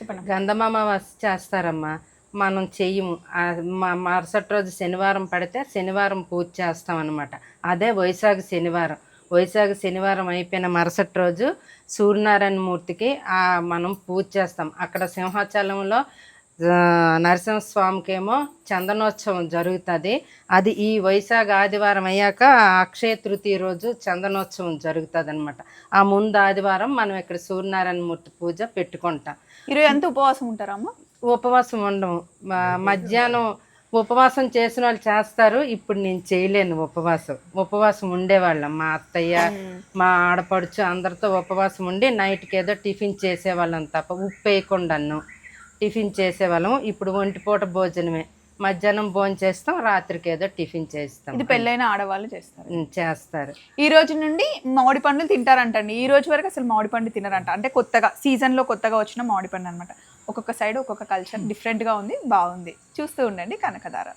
చెప్పండి. గంధమామ చేస్తారమ్మా, మనం చెయ్యము. మరుసటి రోజు శనివారం పడితే శనివారం పూజ చేస్తాం అనమాట. అదే వైశాఖ శనివారం. వైశాఖ శనివారం అయిపోయిన మరుసటి రోజు సూర్యనారాయణ మూర్తికి మనం పూజ చేస్తాం. అక్కడ సింహాచలంలో నరసింహస్వామికేమో చందనోత్సవం జరుగుతుంది. అది ఈ వైశాఖ ఆదివారం అయ్యాక అక్షయ తృతీయ రోజు చందనోత్సవం జరుగుతుంది అనమాట. ఆ ముందు ఆదివారం మనం ఇక్కడ సూర్యనారాయణ మూర్తి పూజ పెట్టుకుంటాం. ఈరోజు ఎంత ఉపవాసం ఉంటారమ్మా? ఉపవాసం ఉండము. మధ్యాహ్నం ఉపవాసం చేసిన వాళ్ళు చేస్తారు. ఇప్పుడు నేను చేయలేను ఉపవాసం ఉండేవాళ్ళం. మా అత్తయ్య, మా ఆడపడుచు అందరితో ఉపవాసం ఉండి నైట్కి ఏదో టిఫిన్ చేసేవాళ్ళం తప్ప ఉప్పు వేయకుండాను టిఫిన్ చేసేవాళ్ళం. ఇప్పుడు ఒంటిపూట భోజనమే. మధ్యాహ్నం భోజనం చేస్తాం, రాత్రికి ఏదో టిఫిన్ చేస్తాం. ఇది పెళ్ళైన ఆడవాళ్ళు చేస్తారు. ఈ రోజు నుండి మామిడి పండులు తింటారంటండి. ఈ రోజు వరకు అసలు మామిడి పండు తినరంట. అంటే కొత్తగా సీజన్లో కొత్తగా వచ్చిన మామిడి పండు అనమాట. ఒక్కొక్క సైడ్ ఒక్కొక్క కల్చర్ డిఫరెంట్గా ఉంది, బాగుంది. చూస్తూ ఉండండి కనకధార.